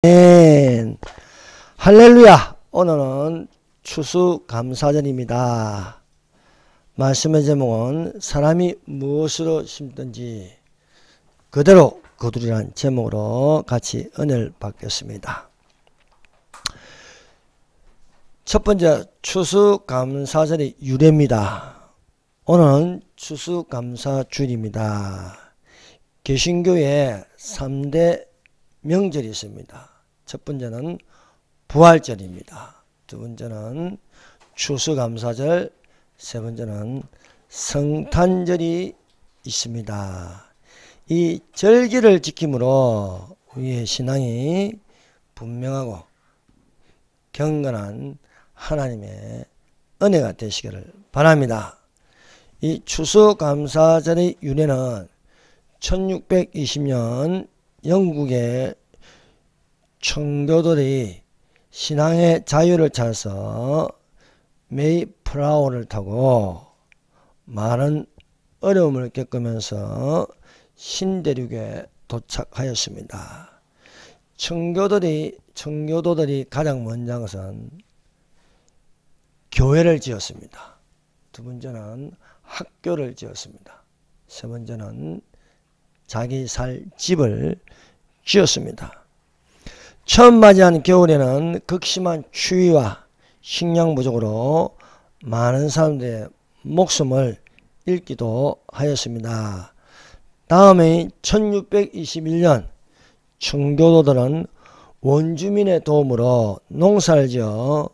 아멘. 할렐루야. 오늘은 추수감사절입니다. 말씀의 제목은 사람이 무엇으로 심든지 그대로 거두리란 제목으로 같이 은혜를 받겠습니다. 첫 번째, 추수감사절의 유래입니다. 오늘은 추수감사주일입니다. 개신교에 3대 명절이 있습니다. 첫 번째는 부활절입니다. 두 번째는 추수감사절, 세 번째는 성탄절이 있습니다. 이 절기를 지킴으로 우리의 신앙이 분명하고 경건한 하나님의 은혜가 되시기를 바랍니다. 이 추수감사절의 유래는 1620년 영국의 청교도들이 신앙의 자유를 찾아서 메이플라워를 타고 많은 어려움을 겪으면서 신대륙에 도착하였습니다. 청교도들이 가장 먼저 한 것은 교회를 지었습니다. 두 번째는 학교를 지었습니다. 세 번째는 자기 살 집을 지었습니다. 처음 맞이한 겨울에는 극심한 추위와 식량 부족으로 많은 사람들의 목숨을 잃기도 하였습니다. 다음에 1621년 청교도들은 원주민의 도움으로 농사를 지어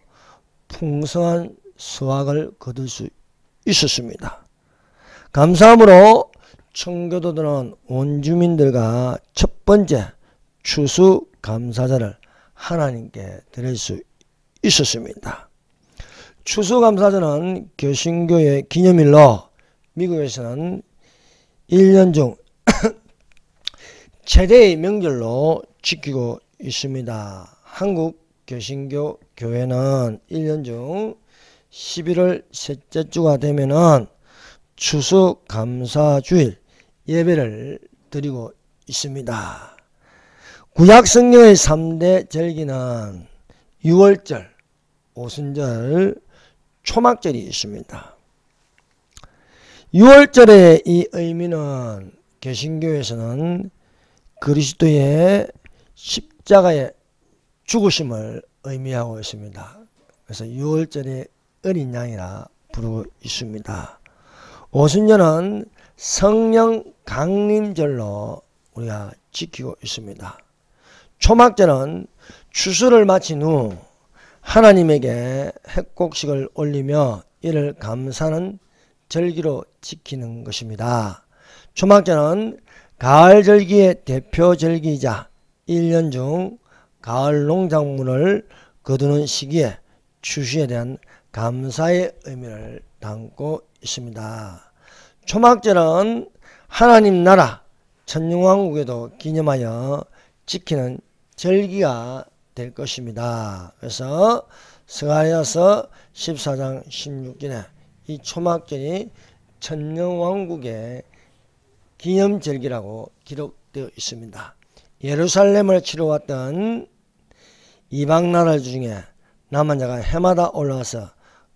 풍성한 수확을 거둘 수 있었습니다. 감사함으로 청교도들은 원주민들과 첫 번째 추수감사절을 하나님께 드릴 수 있었습니다. 추수감사절은 개신교의 기념일로 미국에서는 1년 중 최대의 명절로 지키고 있습니다. 한국 개신교 교회는 1년 중 11월 셋째 주가 되면은 추수감사주일 예배를 드리고 있습니다. 구약 성경의 3대 절기는 유월절, 오순절, 초막절이 있습니다. 유월절의 이 의미는 개신교에서는 그리스도의 십자가의 죽으심을 의미하고 있습니다. 그래서 유월절의 어린 양이라 부르고 있습니다. 오순절은 성령 강림절로 우리가 지키고 있습니다. 초막절은 추수를 마친 후 하나님에게 핵곡식을 올리며 이를 감사하는 절기로 지키는 것입니다. 초막절은 가을절기의 대표절기이자 1년 중 가을 농작물을 거두는 시기에 추수에 대한 감사의 의미를 담고 있습니다. 초막절은 하나님 나라 천년왕국에도 기념하여 지키는 절기가 될 것입니다. 그래서 스가랴서 14장 16절에 이 초막절이 천년왕국의 기념절기라고 기록되어 있습니다. 예루살렘을 치러왔던 이방나라 중에 남은 자가 해마다 올라와서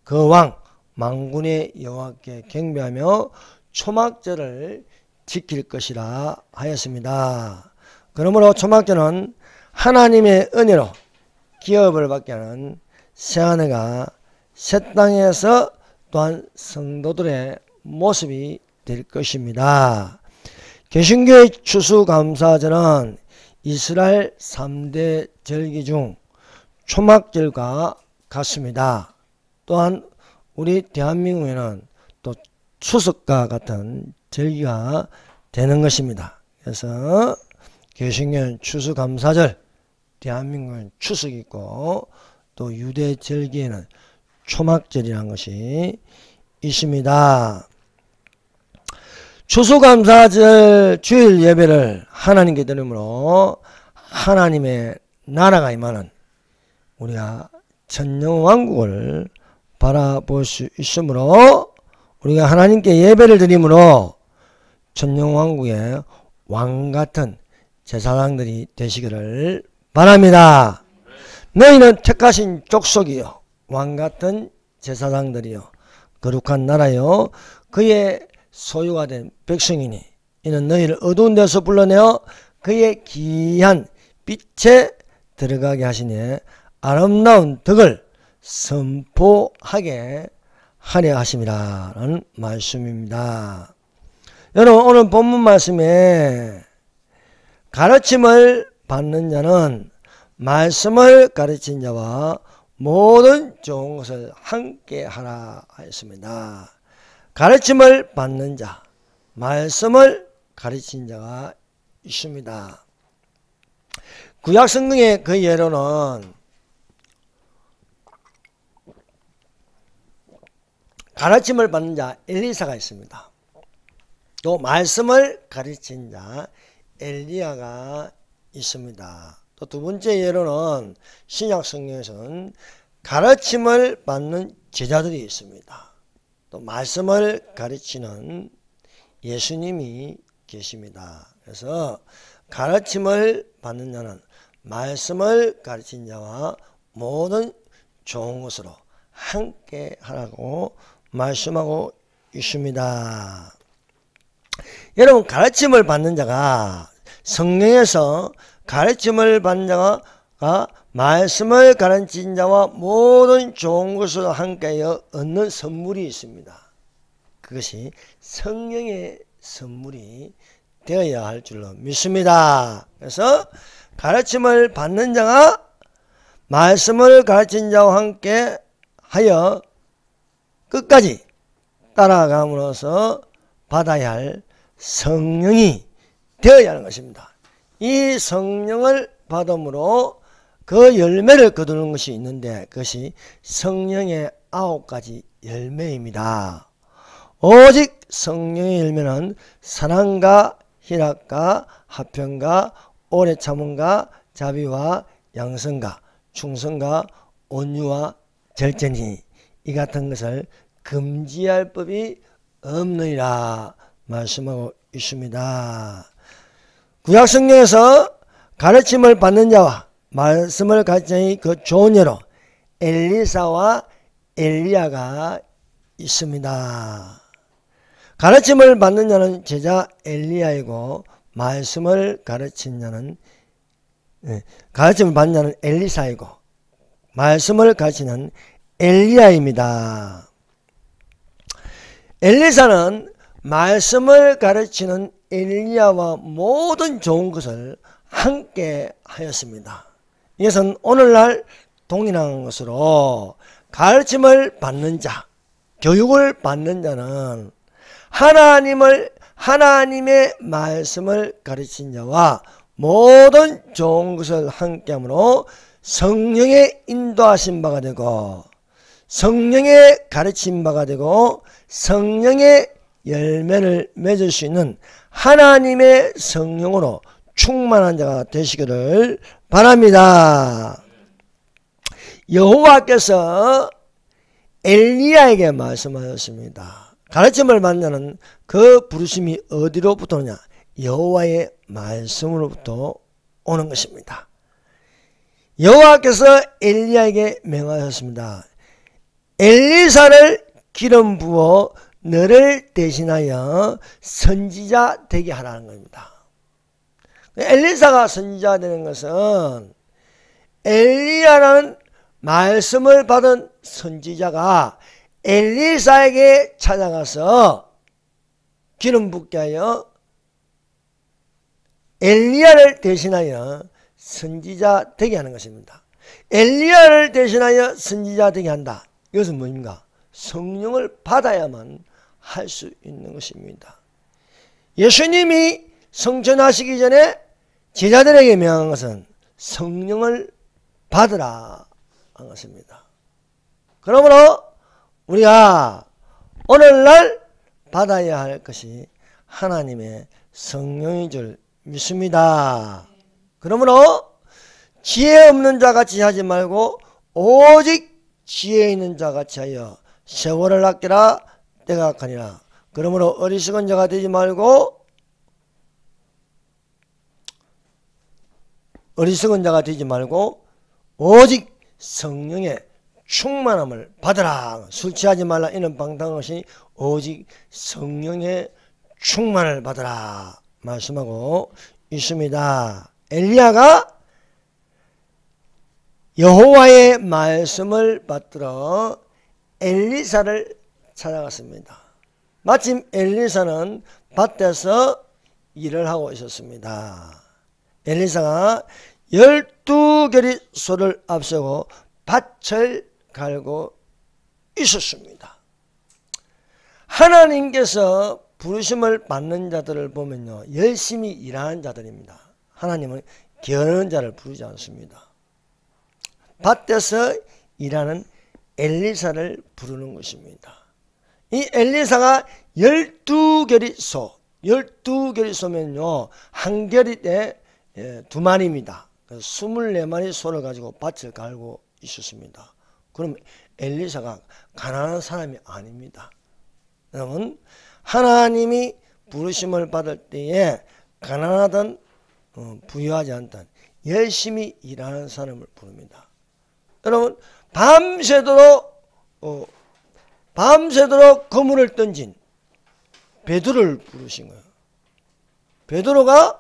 그 왕 만군의 여호와께 경배하며 초막절을 지킬 것이라 하였습니다. 그러므로 초막절은 하나님의 은혜로 기업을 받게 하는 새하늘과 새 땅에서 또한 성도들의 모습이 될 것입니다. 개신교의 추수감사절은 이스라엘 3대 절기 중 초막절과 같습니다. 또한 우리 대한민국에는 또 추석과 같은 절기가 되는 것입니다. 그래서 개신교는 추수감사절, 대한민국은 추석이 있고 또 유대 절기에는 초막절이라는 것이 있습니다. 추수감사절 주일 예배를 하나님께 드리므로 하나님의 나라가 임하는 우리가 천년왕국을 바라볼 수 있으므로 우리가 하나님께 예배를 드리므로 천년왕국의 왕같은 제사장들이 되시기를 바랍니다. 너희는 택하신 족속이요 왕같은 제사장들이요 거룩한 나라요 그의 소유가 된 백성이니 이는 너희를 어두운 데서 불러내어 그의 귀한 빛에 들어가게 하시니 아름다운 덕을 선포하게 하려 하심이라 라는 말씀입니다. 여러분 오늘 본문 말씀에 가르침을 받는 자는 말씀을 가르친 자와 모든 좋은 것을 함께 하라 하였습니다. 가르침을 받는 자, 말씀을 가르친 자가 있습니다. 구약성경의 그 예로는 가르침을 받는 자 엘리사가 있습니다. 또 말씀을 가르친 자 엘리야가 있습니다. 또 두 번째 예로는 신약 성경에서는 가르침을 받는 제자들이 있습니다. 또 말씀을 가르치는 예수님이 계십니다. 그래서 가르침을 받는 자는 말씀을 가르친 자와 모든 좋은 것으로 함께 하라고 말씀하고 있습니다. 여러분 가르침을 받는 자가 성령에서 가르침을 받는 자가 말씀을 가르친 자와 모든 좋은 것으로 함께하여 얻는 선물이 있습니다. 그것이 성령의 선물이 되어야 할 줄로 믿습니다. 그래서 가르침을 받는 자가 말씀을 가르친 자와 함께 하여 끝까지 따라감으로써 받아야 할 성령이 되어야 하는 것입니다. 이 성령을 받음으로 그 열매를 거두는 것이 있는데 그것이 성령의 9가지 열매입니다. 오직 성령의 열매는 사랑과 희락과 화평과 오래 참음과 자비와 양선과 충성과 온유와 절제니 이 같은 것을 금지할 법이 없느니라 말씀하고 있습니다. 구약성경에서 가르침을 받는 자와 말씀을 가르치는 그 좋은 예로 엘리사와 엘리야가 있습니다. 가르침을 받는 자는 제자 엘리야이고 말씀을 가르친 자는 가르침을 받는 자는 엘리사이고 말씀을 가르치는 엘리야입니다. 엘리사는 말씀을 가르치는 엘리야와 모든 좋은 것을 함께 하였습니다. 이것은 오늘날 동일한 것으로 가르침을 받는 자, 교육을 받는 자는 하나님의 말씀을 가르친 자와 모든 좋은 것을 함께 함으로 성령의 인도하신 바가 되고 성령의 가르친 바가 되고 성령의 열매를 맺을 수 있는 하나님의 성령으로 충만한 자가 되시기를 바랍니다. 여호와께서 엘리야에게 말씀하셨습니다. 가르침을 받는 자는 그 부르심이 어디로부터 오느냐? 여호와의 말씀으로부터 오는 것입니다. 여호와께서 엘리야에게 명하셨습니다. 엘리사를 기름 부어 너를 대신하여 선지자 되게 하라는 겁니다. 엘리사가 선지자 되는 것은 엘리야라는 말씀을 받은 선지자가 엘리사에게 찾아가서 기름 붓게 하여 엘리야를 대신하여 선지자 되게 하는 것입니다. 엘리야를 대신하여 선지자 되게 한다. 이것은 뭐입니까? 성령을 받아야만 할 수 있는 것입니다. 예수님이 성천하시기 전에 제자들에게 명한 것은 성령을 받으라 한 것입니다. 그러므로 우리가 오늘날 받아야 할 것이 하나님의 성령인 줄 믿습니다. 그러므로 지혜 없는 자같이 하지 말고 오직 지혜 있는 자같이 하여 세월을 아끼라 때가 가니라. 그러므로 어리석은 자가 되지 말고 어리석은 자가 되지 말고 오직 성령의 충만함을 받으라. 술 취하지 말라. 이는 방탕한 것이 오직 성령의 충만을 받으라 말씀하고 있습니다. 엘리야가 여호와의 말씀을 받들어 엘리사를 찾아갔습니다. 마침 엘리사는 밭에서 일을 하고 있었습니다. 엘리사가 12결의 소를 앞세고 밭을 갈고 있었습니다. 하나님께서 부르심을 받는 자들을 보면요, 열심히 일하는 자들입니다. 하나님은 게으른 자를 부르지 않습니다. 밭에서 일하는 엘리사를 부르는 것입니다. 이 엘리사가 12결의 소, 12결의 소면요, 한 결이 때 2마리입니다. 24마리 소를 가지고 밭을 갈고 있었습니다. 그럼 엘리사가 가난한 사람이 아닙니다. 여러분, 하나님이 부르심을 받을 때에 가난하든 부유하지 않든 열심히 일하는 사람을 부릅니다. 여러분, 밤새도록 그물을 던진 베드로를 부르신 거예요. 베드로가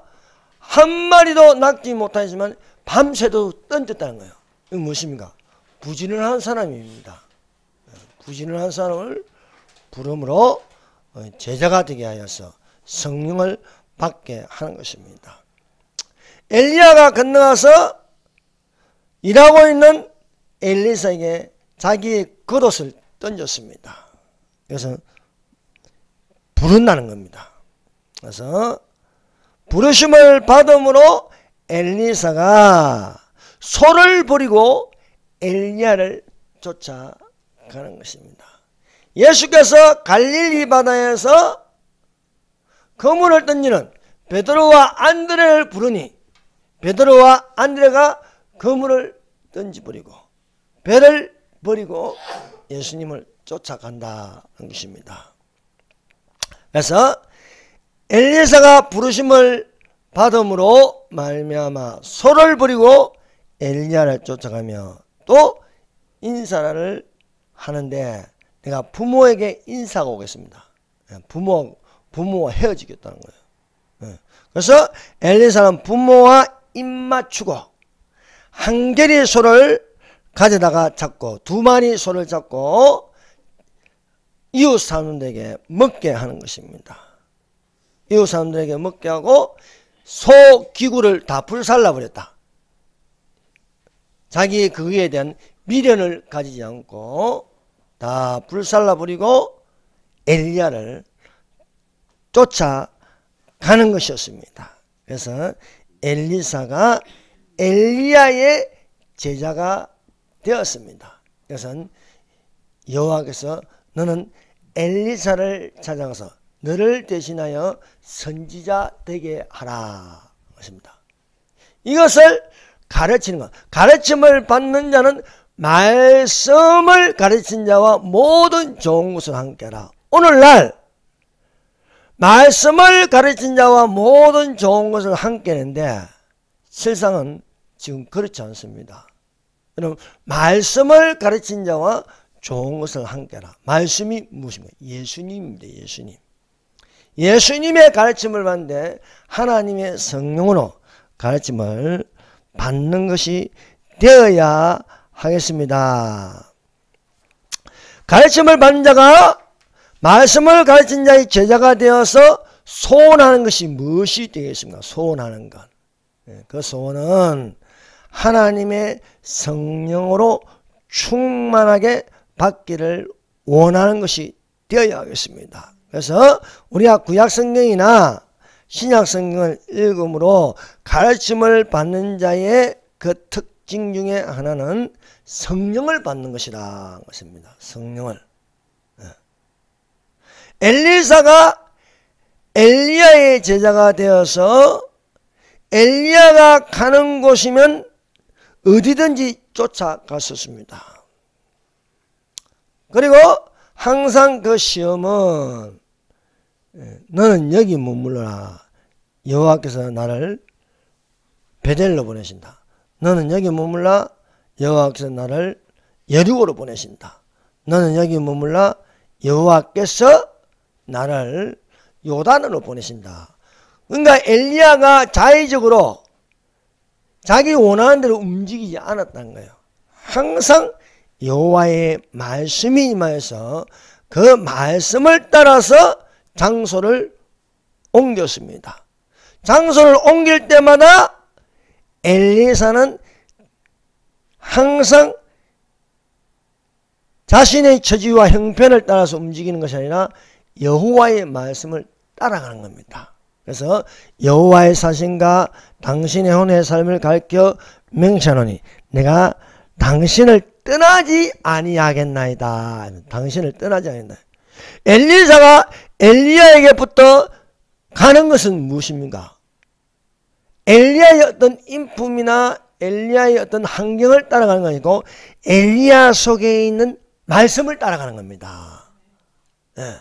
한 마리도 낚지 못하지만 밤새도 던졌다는 거예요. 이건 무엇입니까? 부지런한 사람입니다. 부지런한 사람을 부름으로 제자가 되게 하여서 성령을 받게 하는 것입니다. 엘리야가 건너가서 일하고 있는 엘리사에게 자기의 겉옷을 던졌습니다. 그래서 부른다는 겁니다. 그래서 부르심을 받음으로 엘리사가 소를 버리고 엘리야를 쫓아가는 것입니다. 예수께서 갈릴리 바다에서 그물을 던지는 베드로와 안드레를 부르니 베드로와 안드레가 그물을 던져버리고 배를 버리고 예수님을 쫓아간다는 것입니다. 그래서 엘리사가 부르심을 받음으로 말미암아 소를 버리고 엘리야를 쫓아가며 또 인사를 하는데 내가 부모에게 인사가 오겠습니다. 부모와 헤어지겠다는 거예요. 그래서 엘리사는 부모와 입맞추고 한 개의 소를 가져다가 잡고 2마리 소를 잡고 이웃 사람들에게 먹게 하는 것입니다. 이웃 사람들에게 먹게 하고 소 기구를 다 불살라버렸다. 자기 그에 대한 미련을 가지지 않고 다 불살라버리고 엘리야를 쫓아가는 것이었습니다. 그래서 엘리사가 엘리야의 제자가 되었습니다. 그래서 여호와께서 너는 엘리사를 찾아가서 너를 대신하여 선지자 되게 하라 것입니다. 이것을 가르치는 것, 가르침을 받는 자는 말씀을 가르친 자와 모든 좋은 것을 함께하라. 오늘날 말씀을 가르친 자와 모든 좋은 것을 함께하는데 세상은 지금 그렇지 않습니다. 여러분, 말씀을 가르친 자와 좋은 것을 함께하라. 말씀이 무엇입니까? 예수님입니다. 예수님. 예수님의 가르침을 받는데 하나님의 성령으로 가르침을 받는 것이 되어야 하겠습니다. 가르침을 받는 자가 말씀을 가르친 자의 제자가 되어서 소원하는 것이 무엇이 되겠습니까? 소원하는 것. 그 소원은 하나님의 성령으로 충만하게 받기를 원하는 것이 되어야 하겠습니다. 그래서 우리가 구약성경이나 신약성경을 읽음으로 가르침을 받는 자의 그 특징 중에 하나는 성령을 받는 것이라 것입니다. 성령을. 엘리사가 엘리야의 제자가 되어서 엘리야가 가는 곳이면 어디든지 쫓아갔었습니다. 그리고 항상 그 시험은 너는 여기 머물러라. 여호와께서 나를 베델로 보내신다. 너는 여기 머물라. 여호와께서 나를 여리고로 보내신다. 너는 여기 머물라. 여호와께서 나를 요단으로 보내신다. 그러니까 엘리야가 자의적으로 자기 원하는 대로 움직이지 않았다는 거예요. 항상 여호와의 말씀이 임하여서 그 말씀을 따라서 장소를 옮겼습니다. 장소를 옮길 때마다 엘리사는 항상 자신의 처지와 형편을 따라서 움직이는 것이 아니라 여호와의 말씀을 따라가는 겁니다. 그래서 여호와의 사신과 당신의 혼의 삶을 가르쳐 맹세하노니 내가 당신을 떠나지 아니하겠나이다. 당신을 떠나지 않겠나이다. 엘리사가 엘리야에게부터 가는 것은 무엇입니까? 엘리야의 어떤 인품이나 엘리야의 어떤 환경을 따라가는 거 아니고 엘리야 속에 있는 말씀을 따라가는 겁니다. 네.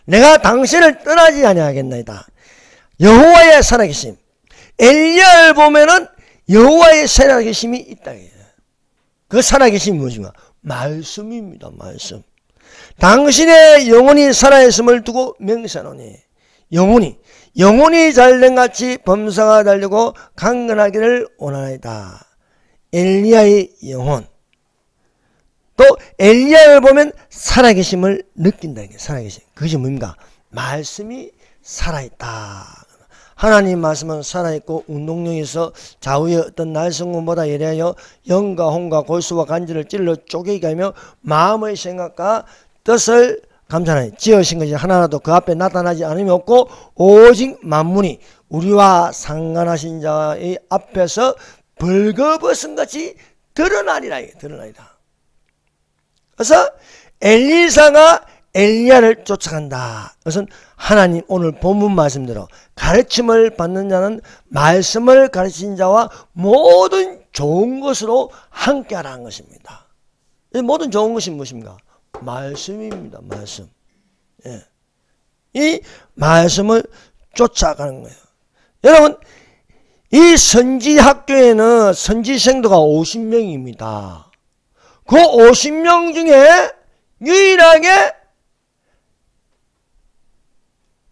내가 당신을 떠나지 아니하겠나이다. 여호와의 살아계심. 엘리야를 보면은 여호와의 살아계심이 있다. 그 살아계심이 무엇인가? 말씀입니다. 말씀. 당신의 영혼이 살아있음을 두고 맹세하노니 영혼이 잘된 같이 범사가 달리고 강건하기를 원하나이다. 엘리야의 영혼. 또 엘리야를 보면 살아계심을 느낀다. 살아계심. 그것이 뭡니까? 말씀이 살아있다. 하나님 말씀은 살아있고 운동력이 있어 좌우의 어떤 날성군보다 예리하여 영과 혼과 골수와 간질을 찔러 쪼개게 하며 마음의 생각과 뜻을 감찰하니 지으신 것이 하나라도 그 앞에 나타나지 않음이 없고 오직 만문이 우리와 상관하신 자의 앞에서 벌거벗은 같이 드러나리라. 드러나리라. 그래서 엘리사가 엘리야를 쫓아간다. 그것은 하나님 오늘 본문 말씀대로 가르침을 받는 자는 말씀을 가르친 자와 모든 좋은 것으로 함께하라는 것입니다. 이 모든 좋은 것이 무엇입니까? 말씀입니다. 말씀. 예. 이 말씀을 쫓아가는 거예요. 여러분, 이 선지학교에는 선지생도가 50명입니다. 그 50명 중에 유일하게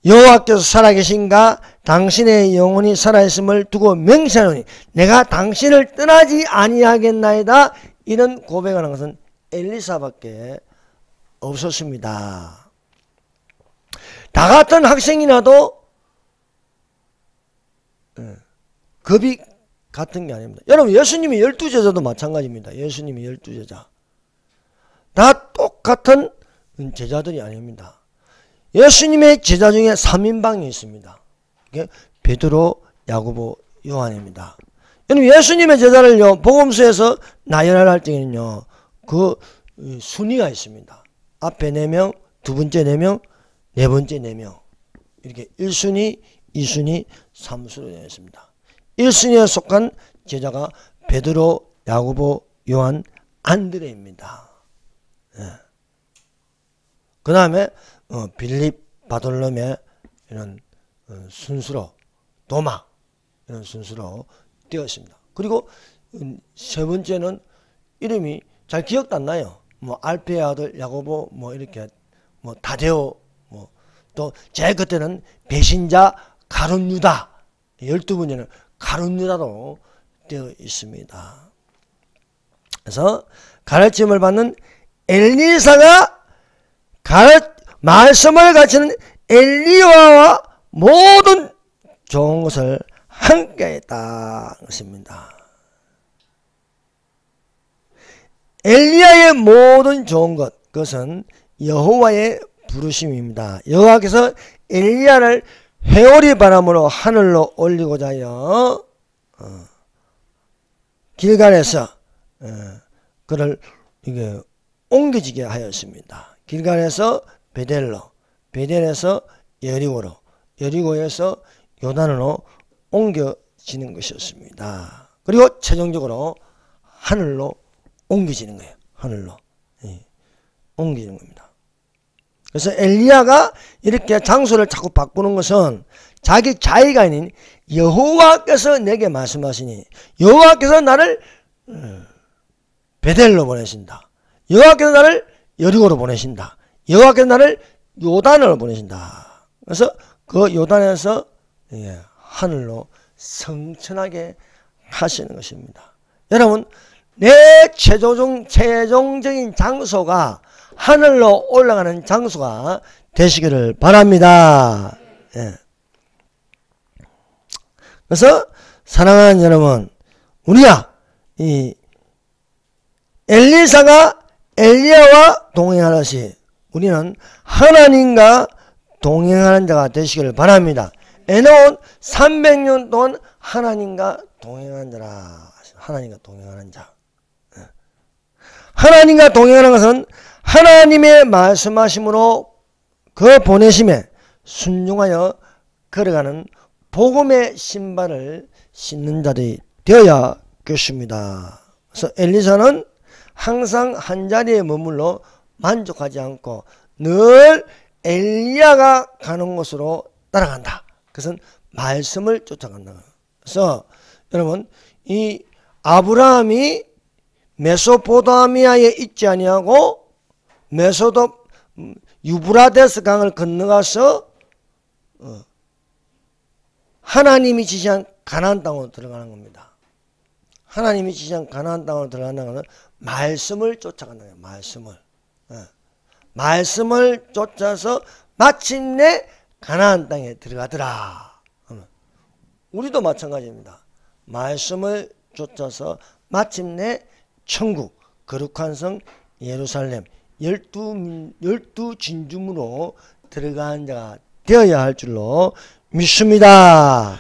여호와께서 살아계신가 당신의 영혼이 살아있음을 두고 맹세하노니 내가 당신을 떠나지 아니하겠나이다. 이런 고백하는 것은 엘리사밖에 없었습니다. 다 같은 학생이라도 급이 같은 게 아닙니다. 여러분, 예수님이 12제자도 마찬가지입니다. 예수님이 12제자 다 똑같은 제자들이 아닙니다. 예수님의 제자 중에 3인방이 있습니다. 베드로, 야고보, 요한입니다. 여러분, 예수님의 제자를요, 복음서에서 나열을 할 때는요, 그 순위가 있습니다. 앞에 4명, 두 번째 4명, 네 번째 4명. 이렇게 1순위, 2순위, 3순위로 되어 있습니다. 1순위에 속한 제자가 베드로, 야고보, 요한, 안드레입니다. 네. 그 다음에 빌립, 바돌로메 이런 순수로, 도마 이런 순수로 되었습니다. 그리고 세 번째는 이름이 잘 기억도 안 나요. 뭐 알페의 아들 야고보, 뭐 이렇게 뭐 다데오, 뭐 또 제 그때는 배신자 가룟 유다, 12번째는 가룟 유다로 되어 있습니다. 그래서 가르침을 받는 엘리사가 말씀을 가르치는 엘리야와 모든 좋은 것을 함께했다 것입니다. 엘리야의 모든 좋은 것, 그것은 여호와의 부르심입니다. 여호와께서 엘리야를 회오리 바람으로 하늘로 올리고자 하여 길갈에서 그를 이게 옮겨지게 하였습니다. 길갈에서 베델로, 베델에서 여리고로, 여리고에서 요단으로 옮겨지는 것이었습니다. 그리고 최종적으로 하늘로 옮겨지는 거예요. 하늘로 옮기는 겁니다. 그래서 엘리야가 이렇게 장소를 자꾸 바꾸는 것은 자기 자의가 아닌 여호와께서 내게 말씀하시니 여호와께서 나를 베델로 보내신다. 여호와께서 나를 여리고로 보내신다. 여호와께서 나를 요단으로 보내신다. 그래서 그 요단에서 하늘로 성천하게 하시는 것입니다. 여러분, 내 최종적인 장소가 하늘로 올라가는 장소가 되시기를 바랍니다. 그래서 사랑하는 여러분, 우리야 이 엘리사가 엘리야와 동행하듯이 우리는 하나님과 동행하는 자가 되시기를 바랍니다. 에노는 300년 동안 하나님과 동행하는 자라. 하나님과 동행하는 자. 하나님과 동행하는 것은 하나님의 말씀하심으로 그 보내심에 순종하여 걸어가는 복음의 신발을 신는 자들이 되어야 겠습니다. 그래서 엘리사는 항상 한 자리에 머물러 만족하지 않고 늘 엘리야가 가는 곳으로 따라간다. 그것은 말씀을 쫓아간다. 그래서 여러분, 이 아브라함이 메소포타미아에 있지 아니하고 유브라데스 강을 건너가서 하나님이 지시한 가나안 땅으로 들어가는 겁니다. 하나님이 지시한 가나안 땅으로 들어간다는 것은 말씀을 쫓아간다는 거예요. 말씀을. 말씀을 쫓아서 마침내 가나안 땅에 들어가더라. 우리도 마찬가지입니다. 말씀을 쫓아서 마침내 천국, 거룩한 성 예루살렘, 열두 진주문으로 들어가는 자가 되어야 할 줄로 믿습니다.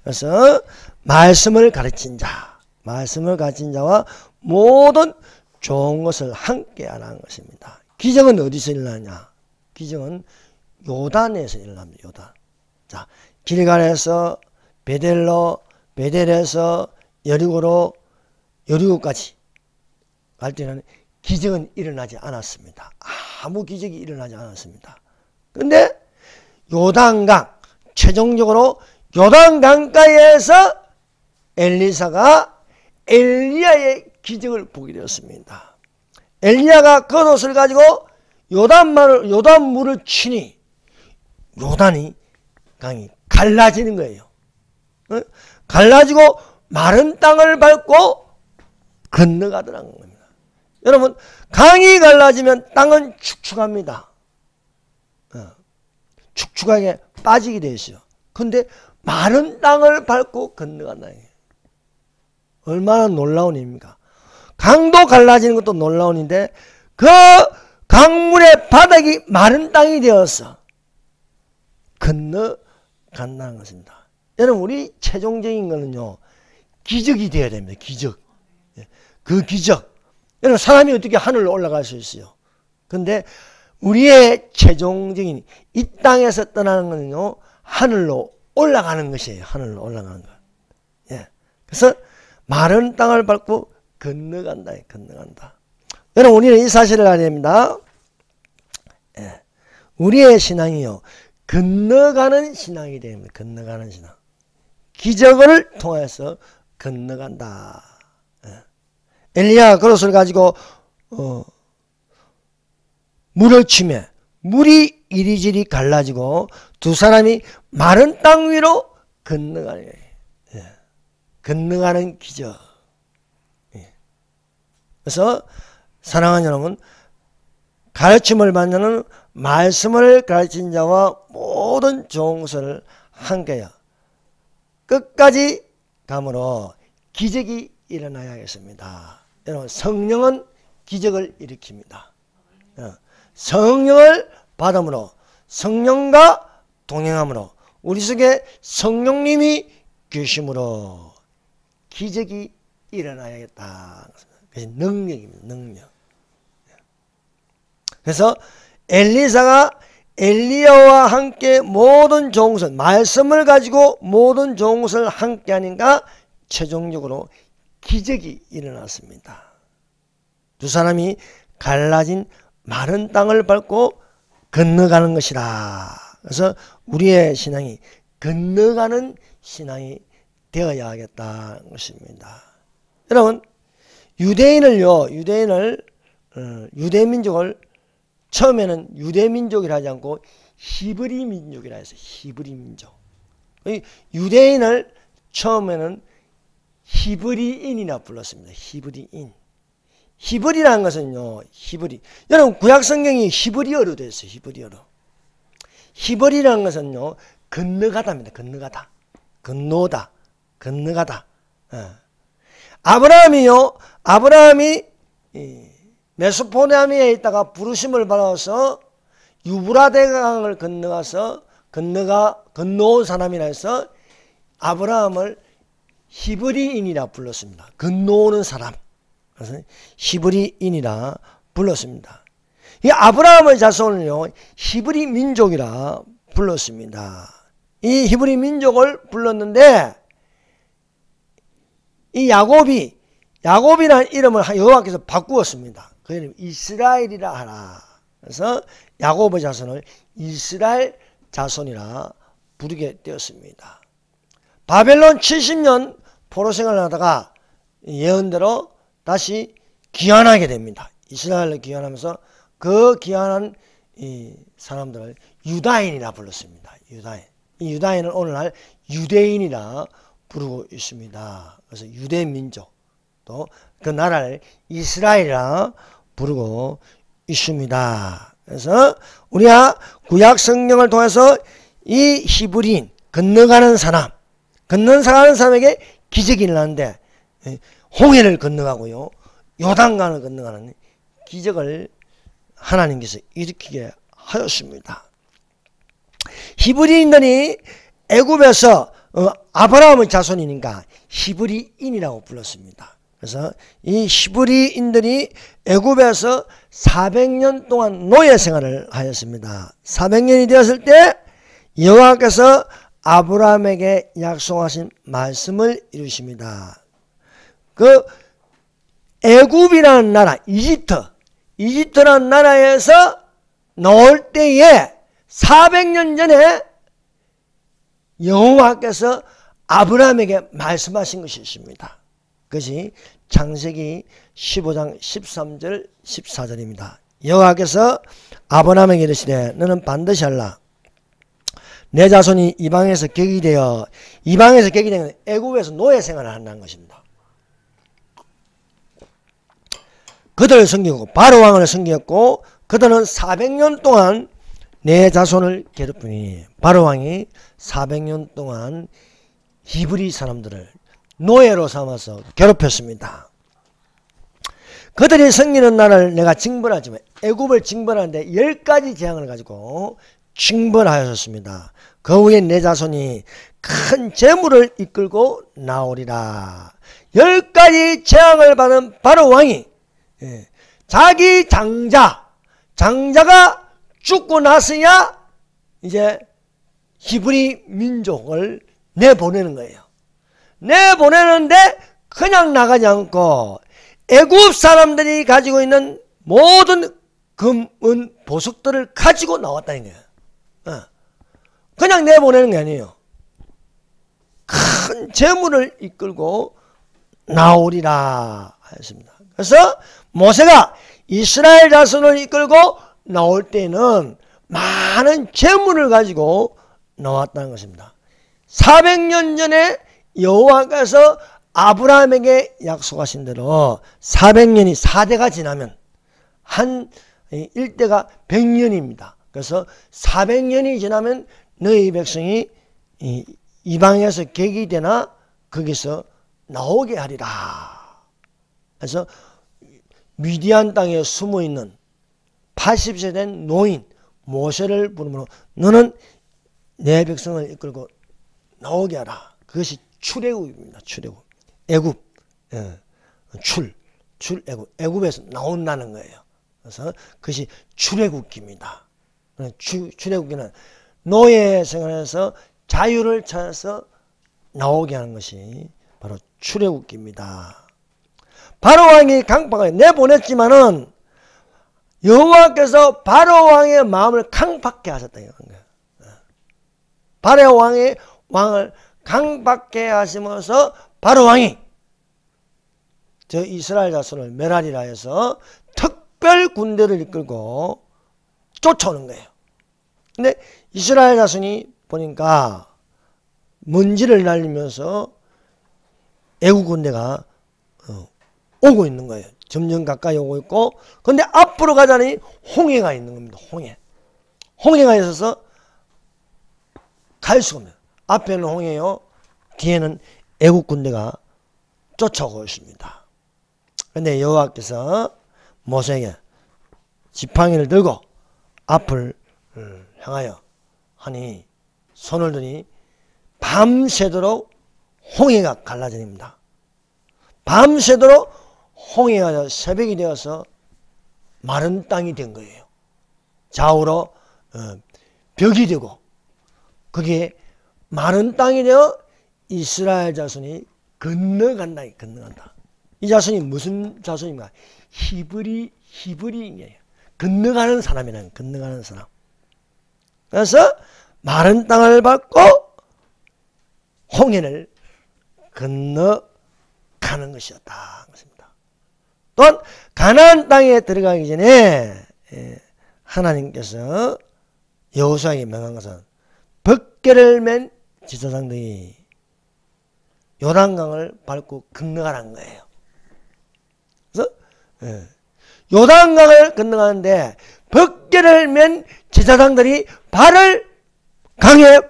그래서 말씀을 가르친 자와 모든 좋은 것을 함께 하라는 것입니다. 기적은 어디서 일어나냐? 기적은 요단에서 일어납니다. 요단. 자, 길갈에서 베델에서 여리고까지 갈 때는 기적은 일어나지 않았습니다. 아무 기적이 일어나지 않았습니다. 그런데 요단강, 최종적으로 요단강가에서 엘리사가 엘리야의 기적을 보게 되었습니다. 엘리야가 겉옷을 가지고 요단물을 치니 요단이 강이 갈라지는 거예요. 갈라지고 마른 땅을 밟고 건너가더라는 겁니다. 여러분, 강이 갈라지면 땅은 축축합니다. 축축하게 빠지게 되어 있어요. 그런데 마른 땅을 밟고 건너간다는 거예요. 얼마나 놀라운 일입니까? 강도 갈라지는 것도 놀라운 일인데 그 강물의 바닥이 마른 땅이 되어서 건너간다는 것입니다. 여러분, 우리 최종적인 거는요, 기적이 되어야 됩니다. 기적. 그 기적. 여러분, 사람이 어떻게 하늘로 올라갈 수 있어요? 근데 우리의 최종적인 이 땅에서 떠나는 거는요, 하늘로 올라가는 것이에요. 하늘로 올라가는 것. 그래서 마른 땅을 밟고 건너간다. 여러분, 우리는 이 사실을 알아야 됩니다. 우리의 신앙이요, 건너가는 신앙이 됩니다. 건너가는 신앙. 기적을 통해서 건너간다. 엘리야가 그릇을 가지고 물을 치매 물이 이리저리 갈라지고 두 사람이 마른 땅 위로 건너가는 거예요. 건너가는 기적. 그래서 사랑하는 여러분, 가르침을 받는 자는 말씀을 가르친 자와 모든 좋은 것을 함께하여 끝까지 감으로 기적이 일어나야겠습니다. 여러분, 성령은 기적을 일으킵니다. 성령을 받음으로, 성령과 동행함으로, 우리 속에 성령님이 계심으로 기적이 일어나야겠다. 그것이 능력입니다. 능력. 그래서 엘리사가 엘리야와 함께 모든 좋은 것을, 말씀을 가지고 모든 좋은 것을 함께 하니까 최종적으로 기적이 일어났습니다. 두 사람이 갈라진 마른 땅을 밟고 건너가는 것이다. 그래서 우리의 신앙이 건너가는 신앙이 되어야 하겠다는 것입니다. 여러분, 유대민족을 처음에는 유대민족이라 하지 않고 히브리 민족이라 해서 히브리 민족. 유대인을 처음에는 히브리인이라 불렀습니다. 히브리인. 히브리라는 것은요, 히브리. 여러분, 구약성경이 히브리어로 되어 있어요. 히브리어로. 히브리라는 것은요, 건너가다입니다. 건너가다. 건너다. 건너가다. 아브라함이 메소포타미아에 있다가 부르심을 받아서 유브라데강을 건너온 사람이라 해서 아브라함을 히브리인이라 불렀습니다. 건너오는 사람. 그래서 히브리인이라 불렀습니다. 이 아브라함의 자손을요, 히브리 민족이라 불렀습니다. 이 히브리 민족을 불렀는데, 이 야곱이라는 이름을 여호와께서 바꾸었습니다. 그 이름 이스라엘이라 하라. 그래서 야곱의 자손을 이스라엘 자손이라 부르게 되었습니다. 바벨론 70년 포로 생활을 하다가 예언대로 다시 귀환하게 됩니다. 이스라엘로 귀환하면서 그 귀환한 이 사람들을 유다인이라 불렀습니다. 유다인. 이 유다인은 오늘날 유대인이라 부르고 있습니다. 그래서 유대민족, 또 그 나라를 이스라엘이라 부르고 있습니다. 그래서 우리가 구약 성경을 통해서 이 히브리인, 건너가는 사람에게 기적이 일어나는데, 홍해를 건너가고요, 요단강을 건너가는 기적을 하나님께서 일으키게 하였습니다. 히브리인들이 애굽에서 아브라함의 자손이니까 히브리인이라고 불렀습니다. 그래서 이 히브리인들이 애굽에서 400년 동안 노예 생활을 하였습니다. 400년이 되었을 때 여호와께서 아브라함에게 약속하신 말씀을 이루십니다. 그 애굽이라는 나라, 이집트라는 나라에서 나올 때에 400년 전에 여호와께서 아브라함에게 말씀하신 것이 있습니다. 그것이 창세기 15장 13절 14절입니다. 여호와께서 아브라함에게 이르시되 너는 반드시 알라. 내 자손이 이방에서 객이 되어, 이방에서 객이 되면 애굽에서 노예 생활을 한다는 것입니다. 그들을 섬기고 바로 왕을 섬겼고 그들은 400년 동안 내 자손을 괴롭히니, 바로 왕이 400년 동안 히브리 사람들을 노예로 삼아서 괴롭혔습니다. 그들이 섬기는 나라를 내가 징벌하지만, 애굽을 징벌하는데 10가지 재앙을 가지고 징벌하였습니다. 그 후에 내 자손이 큰 재물을 이끌고 나오리라. 10가지 재앙을 받은 바로 왕이 자기 장자가 죽고 나서야 이제 히브리 민족을 내보내는 거예요. 내보내는데 그냥 나가지 않고 애굽 사람들이 가지고 있는 모든 금, 은, 보석들을 가지고 나왔다는 거예요. 그냥 내보내는 게 아니에요. 큰 재물을 이끌고 나오리라 하였습니다. 그래서 모세가 이스라엘 자손을 이끌고 나올 때는 많은 재물을 가지고 나왔다는 것입니다. 400년 전에 여호와께서 아브라함에게 약속하신 대로 400년이 4대가 지나면 한 일대가 100년입니다. 그래서 400년이 지나면 너희 백성이 이방에서 객이 되나 거기서 나오게 하리라. 그래서 미디안 땅에 숨어있는 80세 된 노인 모세를 부르므로 너는 내 백성을 이끌고 나오게 하라. 그것이 출애굽입니다. 출애굽. 애굽. 출애굽. 애굽에서 나온다는 거예요. 그래서 그것이 출애굽기입니다. 출애굽기는 노예 생활에서 자유를 찾아서 나오게 하는 것이 바로 출애굽기입니다. 바로 왕이 강팍하게 내보냈지만은 여호와께서 바로 왕의 마음을 강팍해 하셨다 이런 거예요. 바로 왕을 강박해 하시면서 바로 왕이 저 이스라엘 자손을 멸하리라 해서 특별 군대를 이끌고 쫓아오는 거예요. 근데 이스라엘 자손이 보니까 먼지를 날리면서 애국 군대가 오고 있는 거예요. 점점 가까이 오고 있고, 근데 앞으로 가자니 홍해가 있는 겁니다. 홍해가 있어서 갈 수가 없어요. 앞에는 홍해요, 뒤에는 애국 군대가 쫓아오고 있습니다. 그런데 여호와께서 모세에게 지팡이를 들고 앞을 향하여 하니 손을 드니 밤새도록 홍해가 갈라집니다. 밤새도록 홍해가 새벽이 되어서 마른 땅이 된 거예요. 좌우로 벽이 되고 그게 마른 땅이 되어 이스라엘 자손이 건너간다. 이 자손이 무슨 자손인가? 히브리인이에요. 건너가는 사람이라는, 건너가는 사람. 그래서 마른 땅을 밟고 홍해를 건너가는 것이었다. 또한 가나안 땅에 들어가기 전에 하나님께서 여호수아에게 명한 것은 벅개를 맨 제사장들이 요단강을 밟고 건너가라는 거예요. 그래서 요단강을 건너가는데 벅개를 맨 제사장들이 발을 강에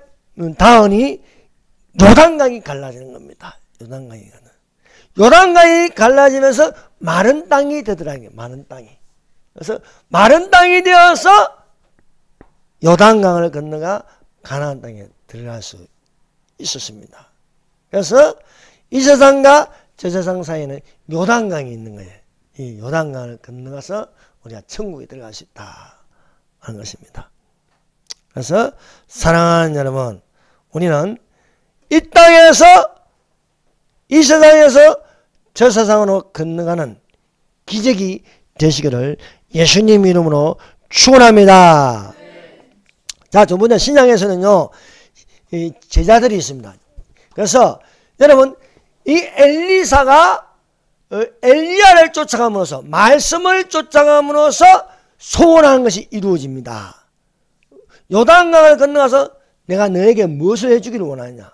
닿으니 요단강이 갈라지는 겁니다. 요단강이 갈라지면서 마른 땅이 되더라고요. 마른 땅이. 그래서 마른 땅이 되어서 요단강을 건너가 가나안 땅에 들어갈 수 있었습니다. 그래서 이 세상과 저 세상 사이에는 요단강이 있는 거예요. 이 요단강을 건너가서 우리가 천국에 들어갈 수 있다 하는 것입니다. 그래서 사랑하는 여러분, 우리는 이 땅에서, 이 세상에서 저 세상으로 건너가는 기적이 되시기를 예수님 이름으로 축원합니다. 자, 두 번째 신약에서는요, 이 제자들이 있습니다. 그래서 여러분, 이 엘리사가 엘리야를 쫓아감으로써, 말씀을 쫓아감으로써 소원하는 것이 이루어집니다. 요단강을 건너가서 내가 너에게 무엇을 해주기를 원하느냐?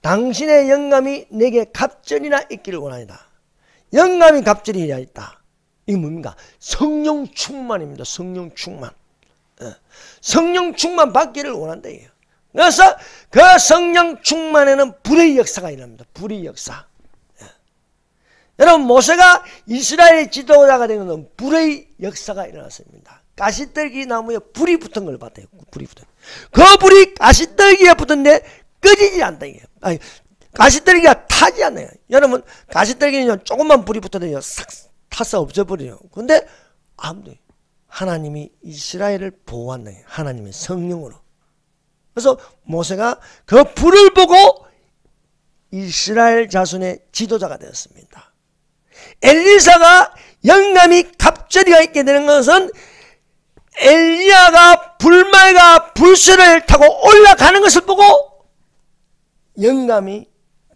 당신의 영감이 내게 갑절이나 있기를 원하니다. 영감이 갑절이 있다. 이게 뭡니까? 성령 충만입니다. 성령 충만. 성령 충만 받기를 원한다. 그래서 그 성령 충만에는 불의 역사가 일어납니다. 불의 역사. 여러분, 모세가 이스라엘 지도자가 된 것은 불의 역사가 일어났습니다. 가시떨기 나무에 불이 붙은 걸 봤대요. 불이 붙은. 그 불이 가시떨기에 붙었는데 꺼지지 않다. 아니, 가시떨기가 타지 않아요. 여러분, 가시떨기는 조금만 불이 붙어도 싹 타서 없어버려요. 근데 아무도, 하나님이 이스라엘을 보호한다. 하나님의 성령으로. 그래서 모세가 그 불을 보고 이스라엘 자손의 지도자가 되었습니다. 엘리사가 영감이 갑절이가 있게 되는 것은 엘리야가 불말과 불새를 타고 올라가는 것을 보고 영감이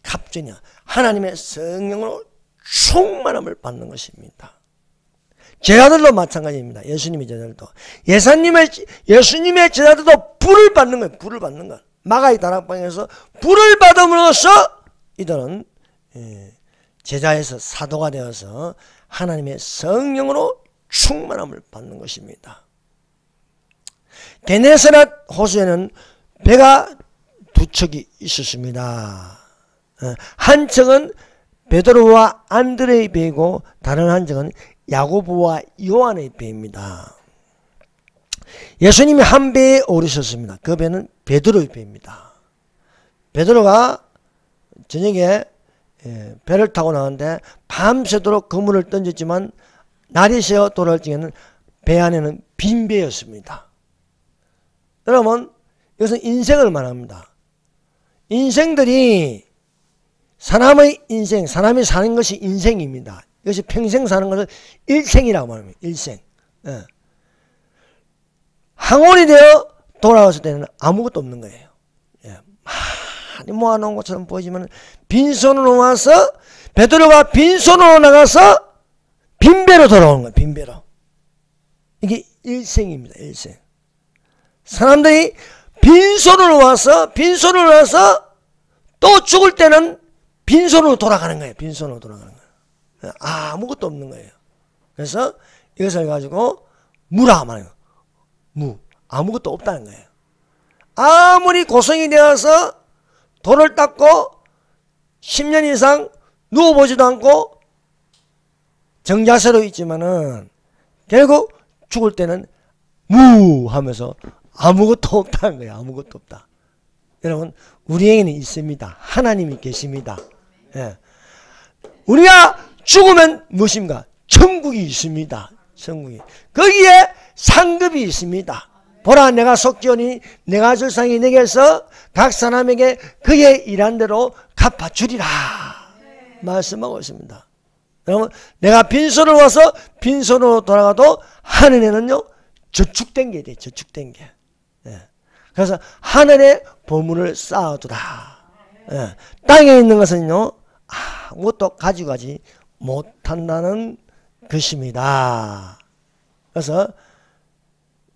갑절이야. 하나님의 성령으로 충만함을 받는 것입니다. 제자들도 마찬가지입니다. 예수님의 제자들도. 예수님의 제자들도 불을 받는 거예요. 불을 받는 것. 마가의 다락방에서 불을 받음으로써 이들은 제자에서 사도가 되어서 하나님의 성령으로 충만함을 받는 것입니다. 게네사렛 호수에는 배가 두 척이 있었습니다. 한 척은 베드로와 안드레의 배이고 다른 한 척은 야고보와 요한의 배입니다. 예수님이 한 배에 오르셨습니다. 그 배는 베드로의 배입니다. 베드로가 저녁에 배를 타고 나왔는데 밤새도록 그물을 던졌지만 날이 새어 돌아올 적에는 배 안에는 빈 배였습니다. 여러분, 이것은 인생을 말합니다. 인생들이 사람의 인생, 사람이 사는 것이 인생입니다. 이것이 평생 사는 것을 일생이라고 말합니다. 일생. 항원이 되어 돌아왔을 때는 아무것도 없는 거예요. 많이 모아놓은 것처럼 보이지만 빈손으로 와서 베드로가 빈손으로 나가서 빈배로 돌아오는 거예요. 빈배로. 이게 일생입니다. 일생. 사람들이 빈손으로 와서 또 죽을 때는 빈손으로 돌아가는 거예요. 빈손으로 돌아가는 거예요. 아무것도 없는 거예요. 그래서 이것을 가지고 무라 말이에요. 무. 아무것도 없다는 거예요. 아무리 고성이 되어서 돌을 닦고 10년 이상 누워보지도 않고 정자세로 있지만은 결국 죽을 때는 무 하면서 아무것도 없다는 거예요. 아무것도 없다. 여러분, 우리에게는 있습니다. 하나님이 계십니다. 예. 우리가 죽으면 무엇입니까? 천국이 있습니다. 천국이. 거기에 상급이 있습니다. 보라, 내가 속죄하니 내가 줄 상이 내게서 각 사람에게 그의 일한 대로 갚아주리라 말씀하고 있습니다. 여러분, 내가 빈손으로 와서 빈손으로 돌아가도 하늘에는요 저축된 게 돼. 저축된 게. 예. 그래서 하늘에 보물을 쌓아두라. 예. 땅에 있는 것은요 아무것도 가지고 가지 못한다는 것입니다. 그래서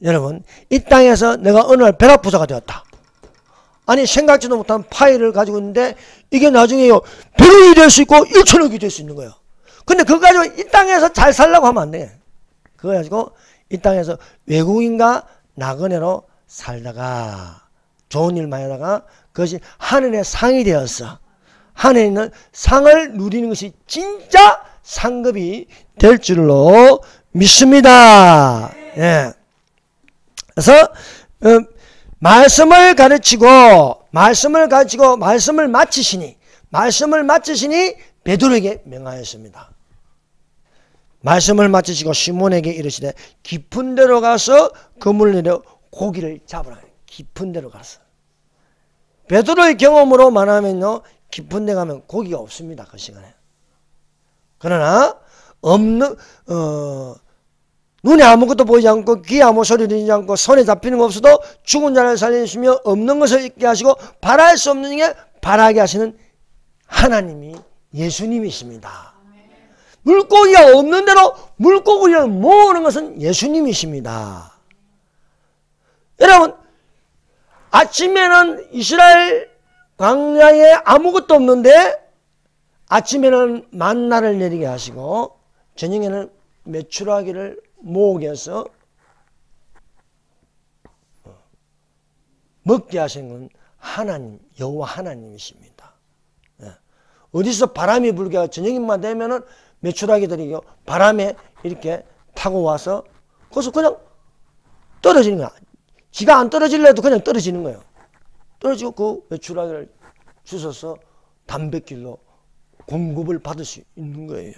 여러분, 이 땅에서 내가 어느 날 벼락부자가 되었다. 아니, 생각지도 못한 파일을 가지고 있는데 이게 나중에요 100억이 될 수 있고 1천억이 될 수 있는 거예요. 근데 그거 가지고 이 땅에서 잘 살려고 하면 안 돼. 그거 가지고 이 땅에서 외국인과 나그네로 살다가 좋은 일만 하다가 그것이 하늘의 상이 되었어. 하늘에 있는 상을 누리는 것이 진짜 상급이 될 줄로 믿습니다. 예. 그래서 말씀을 마치시니 베드로에게 명하였습니다. 말씀을 마치시고 시몬에게 이르시되 깊은 데로 가서 그물을 내려 고기를 잡으라. 깊은 데로 가서. 베드로의 경험으로 말하면요 깊은 데 가면 고기가 없습니다. 그 시간에. 그러나 눈에 아무것도 보이지 않고 귀에 아무 소리 들리지 않고 손에 잡히는 거 없어도 죽은 자를 살리시며 없는 것을 있게 하시고 바랄 수 없는 게 바라게 하시는 하나님이 예수님이십니다. 물고기가 없는 대로 물고기를 모으는 것은 예수님이십니다. 여러분, 아침에는 이스라엘 광야에 아무것도 없는데 아침에는 만나를 내리게 하시고 저녁에는 메추라기를 모으게 해서 먹게 하신 건 하나님, 여호와 하나님이십니다. 어디서 바람이 불게 저녁만 되면은 메추라기들이 바람에 이렇게 타고 와서 거기서 그냥 떨어지는 거야. 지가 안 떨어질래도 그냥 떨어지는 거예요. 떨어지고 그 메추라기를 주워서 단백질로 공급을 받을 수 있는 거예요.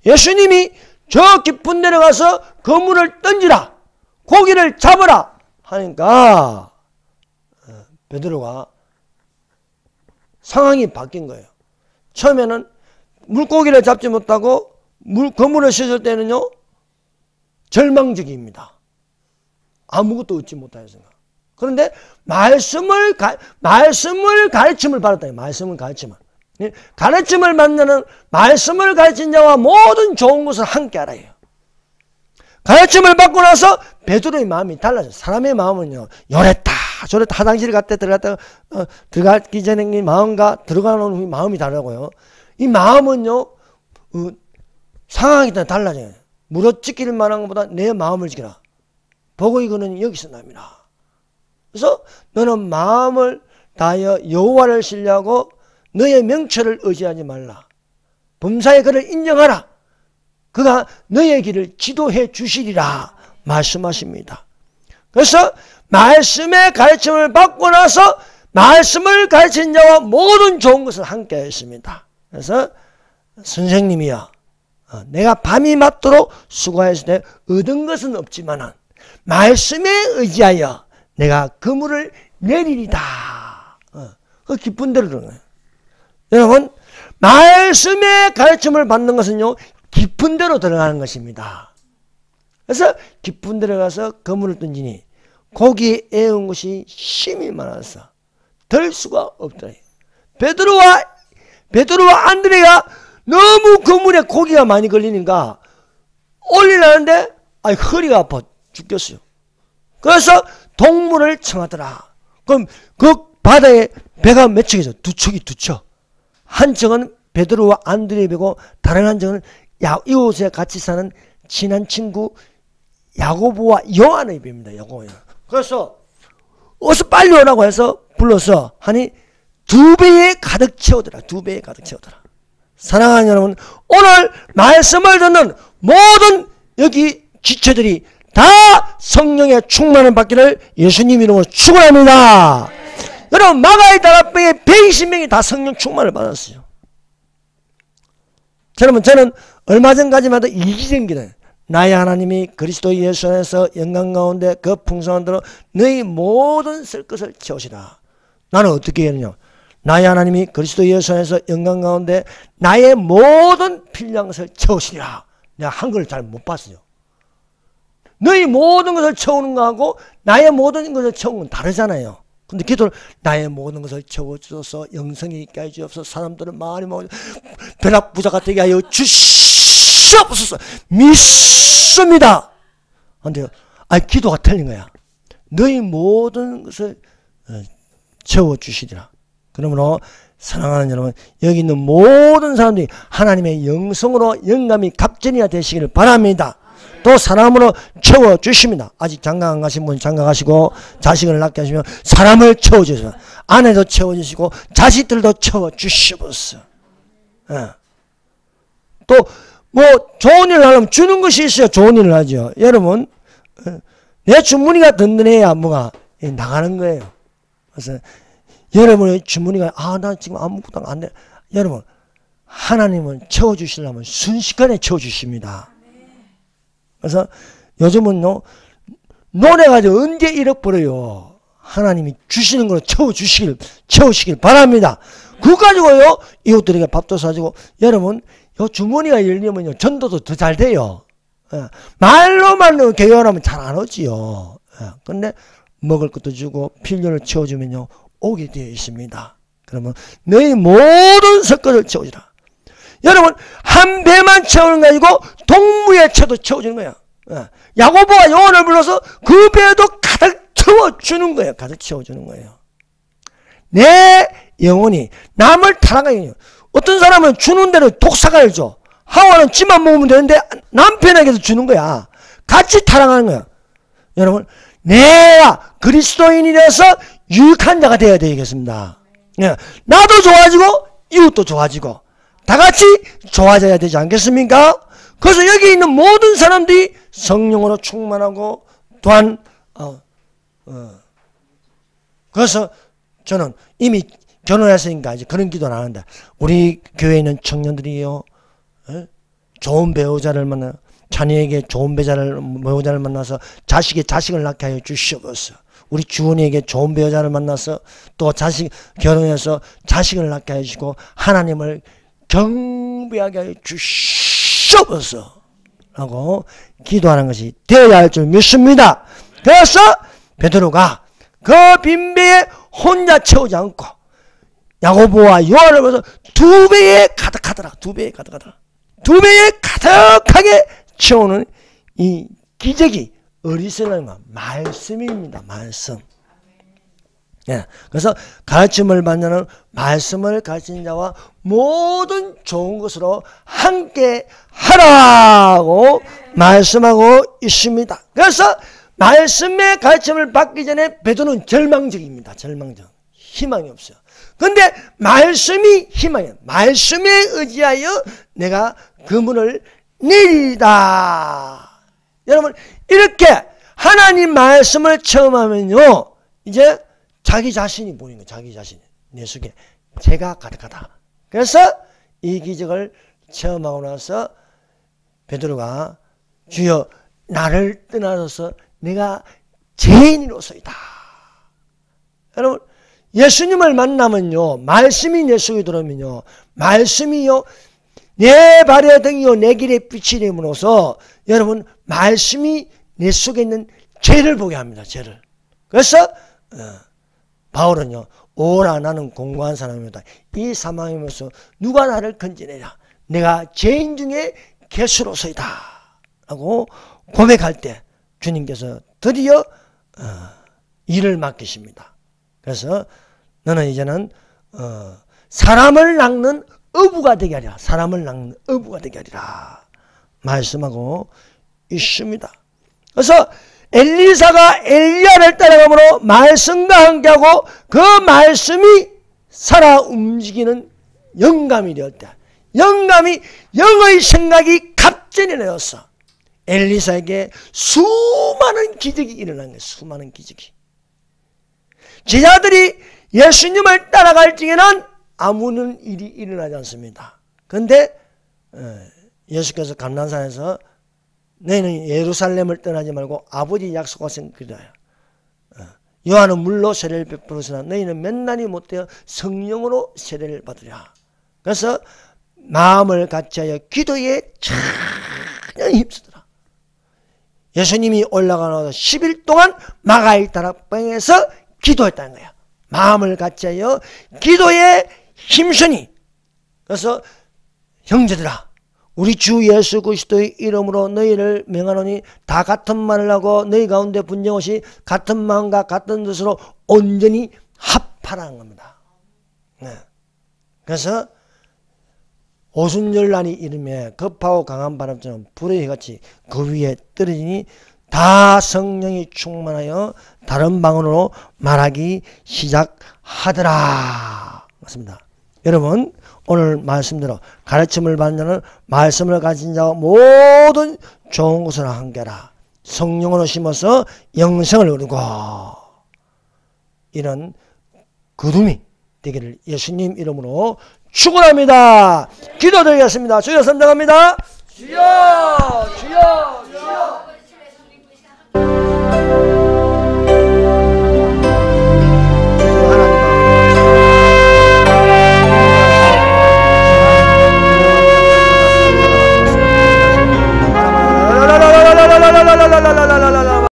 예수님이 저 깊은 데로 가서 그물을 던지라, 고기를 잡으라 하니까 베드로가 상황이 바뀐 거예요. 처음에는 물고기를 잡지 못하고 그물을 씻을 때는요 절망적입니다. 아무것도 얻지 못하는 생각. 그런데 말씀을 가르침을 받았다. 말씀을 가르침을. 가르침을 받는 말씀을 가르친 자와 모든 좋은 것을 함께 알아요. 가르침을 받고 나서 베드로의 마음이 달라져요. 사람의 마음은요 요랬다 저랬다 화장실 갔다 들어갔다 들어가기 전에 마음과 들어가는 후에 마음이 다르고요. 이 마음은요 상황에 따라 달라져요. 물어 지킬 만한 것보다 내 마음을 지키라. 보고 이거는 여기서 납니다. 그래서 너는 마음을 다하여 여호와를 신뢰하고 너의 명철을 의지하지 말라. 범사의 그를 인정하라. 그가 너의 길을 지도해 주시리라 말씀하십니다. 그래서 말씀의 가르침을 받고 나서 말씀을 가르친 자와 모든 좋은 것을 함께 했습니다. 그래서 선생님이여 내가 밤이 맞도록 수고했을 때 얻은 것은 없지만 말씀에 의지하여 내가 그물을 내리리다. 그 깊은 데로 들어가는 거예요. 여러분, 말씀의 가르침을 받는 것은요 깊은 데로 들어가는 것입니다. 그래서 깊은 데로 가서 그물을 던지니 고기에 애운 것이 심히 많아서 될 수가 없더라. 베드로와 안드레가 너무 그물에 고기가 많이 걸리니까 올리려는데 허리가 아파 죽겠어요. 그래서 동물을 청하더라. 그럼 그 바다에 배가 몇 척이죠? 두 척. 한 척은 베드로와 안드레의 배고 다른 한 척은 이곳에 같이 사는 친한 친구 야고보와 요한의 배입니다. 그래서 어서 빨리 오라고 해서 불러서 하니 2배에 가득 채우더라. 2배에 가득 채우더라. 사랑하는 여러분, 오늘 말씀을 듣는 모든 여기 지체들이 다 성령의 충만을 받기를 예수님 이름으로 축원합니다. 여러분, 마가의 다락방에 120명이 다 성령 충만을 받았어요. 여러분, 저는 얼마 전까지만 해도 이기적입니다. 나의 하나님이 그리스도 예수 안에서 영광 가운데 그 풍성한 대로 너희 모든 쓸 것을 채우시라. 나는 어떻게 해야 하느냐? 나의 하나님이 그리스도 예수 안에서 영광 가운데 나의 모든 필요한 것을 채우시리라. 내가 한글을 잘 못 봤어요. 너희 모든 것을 채우는 거하고 나의 모든 것을 채우는 건 다르잖아요. 근데 기도를 나의 모든 것을 채워주셔서 영성이 있게 해주옵소서. 사람들은 많이 먹어서 벼락부자가 되게 하여 주시옵소서. 믿습니다. 근데 기도가 틀린 거야. 너희 모든 것을 채워주시리라. 그러므로 사랑하는 여러분, 여기 있는 모든 사람들이 하나님의 영성으로 영감이 갑전이야 되시기를 바랍니다. 또 사람으로 채워주십니다. 아직 장가 안 가신 분 장가 가시고 자식을 낳게 하시면 사람을 채워주시고 아내도 채워주시고 자식들도 채워주시옵소서. 또 뭐 좋은 일을 하려면 주는 것이 있어야 좋은 일을 하죠. 여러분, 내 주머니가 든든해야 뭐가 나가는 거예요. 그래서 여러분의 주머니가 나 지금 아무것도 안 돼. 여러분, 하나님은 채워주시려면 순식간에 채워주십니다. 그래서 요즘은요, 노래가지고 언제 잃어버려요. 하나님이 주시는 걸로 채우시길 바랍니다. 그거 가지고요, 이웃들에게 밥도 사주고, 여러분, 요 주머니가 열리면요, 전도도 더 잘 돼요. 말로만 교회하면 잘 안 오지요. 근데 먹을 것도 주고, 필요를 채워주면요, 오게 되어 있습니다. 그러면 너희 모든 섞어를 채워주라. 여러분, 한 배만 채우는 게 아니고 동무의 채도 채워주는 거야. 야고보와 요한을 불러서 그 배도 가득 채워주는 거예요. 가득 채워주는 거예요. 내 영혼이 남을 타락하는. 어떤 사람은 주는 대로 독사가를 줘. 하와는 지만 먹으면 되는데 남편에게도 주는 거야. 같이 타락하는 거야. 여러분, 내가 그리스도인이 되어서 유익한 자가 되어야 되겠습니다. 나도 좋아지고 이웃도 좋아지고 다 같이 좋아져야 되지 않겠습니까? 그래서 여기 있는 모든 사람들이 성령으로 충만하고 또한 그래서 저는 이미 결혼했으니까 이제 그런 기도는 안 한다. 우리 교회에 있는 청년들이요, 좋은 배우자를 만나, 자녀에게 좋은 배우자를 만나서 자식을 낳게 하여 주시옵소서. 우리 주원이에게 좋은 배우자를 만나서 또 결혼해서 자식을 낳게 해주시고 하나님을 경배하게 하여 주시옵소서 라고 기도하는 것이 되어야 할 줄 믿습니다. 그래서 베드로가 그 빈배에 혼자 채우지 않고 야고보와 요한을 보면서 2배에 가득하더라. 2배에 가득하더라. 2배에 가득하게 채우는 이 기적이 어리석은 말씀입니다. 말씀. 그래서 가르침을 받는 말씀을 가르친 자와 모든 좋은 것으로 함께 하라고 말씀하고 있습니다. 그래서 말씀의 가르침을 받기 전에 베드로는 절망적입니다. 절망적. 희망이 없어요. 근데 말씀이 희망이에요. 말씀에 의지하여 내가 그물을 내리다. 여러분, 이렇게 하나님 말씀을 체험하면요, 이제 자기 자신이 보이는 거예요. 자기 자신. 내 속에 죄가 가득하다. 그래서 이 기적을 체험하고 나서 베드로가 주여 나를 떠나서 내가 죄인으로서이다. 여러분, 예수님을 만나면요, 말씀이 내 속에 들어오면요, 말씀이요, 내 발의 등이요, 내 길의 빛이 됨으로써 여러분, 말씀이 내 속에 있는 죄를 보게 합니다. 죄를. 그래서 바울은요, 오라 나는 공고한 사람이다. 이 사망이면서 누가 나를 건지내랴. 내가 죄인 중에 개수로서이다 라고 고백할 때 주님께서 드디어 일을 맡기십니다. 그래서 너는 이제는 사람을 낚는 어부가 되게 하리라. 사람을 낚는 어부가 되게 하리라 말씀하고 있습니다. 그래서 엘리사가 엘리야를 따라가므로 말씀과 함께하고 그 말씀이 살아 움직이는 영감이 되었 때, 영감이 영의 생각이 갑자기 내었어. 엘리사에게 수많은 기적이 일어난 거예요. 수많은 기적이. 제자들이 예수님을 따라갈 적에는 아무런 일이 일어나지 않습니다. 그런데 예수께서 감난산에서 너희는 예루살렘을 떠나지 말고 아버지 약속하신 그래요. 요한은 물로 세례를 베풀었으나 너희는 몇 날이 못되어 성령으로 세례를 받으랴. 그래서 마음을 같이하여 기도에 전혀 힘쓰더라. 예수님이 올라가서 10일 동안 마가의 다락방에서 기도했다는 거야. 마음을 같이하여 기도에 힘쓰니. 그래서 형제들아, 우리 주 예수 그리스도의 이름으로 너희를 명하노니 다 같은 말을 하고 너희 가운데 분쟁 없이 같은 마음과 같은 뜻으로 온전히 합하라는 겁니다. 네. 그래서 오순절날이 이름에 급하고 강한 바람처럼 불의 해같이 그 위에 떨어지니 다 성령이 충만하여 다른 방언으로 말하기 시작하더라. 맞습니다. 여러분, 오늘 말씀대로 가르침을 받는 자는 말씀을 가진 자와 모든 좋은 것을 함께하라. 성령으로 심어서 영생을 이루고 이런 거둠이 되기를 예수님 이름으로 축원합니다. 기도드리겠습니다. 주여 선정합니다. 주여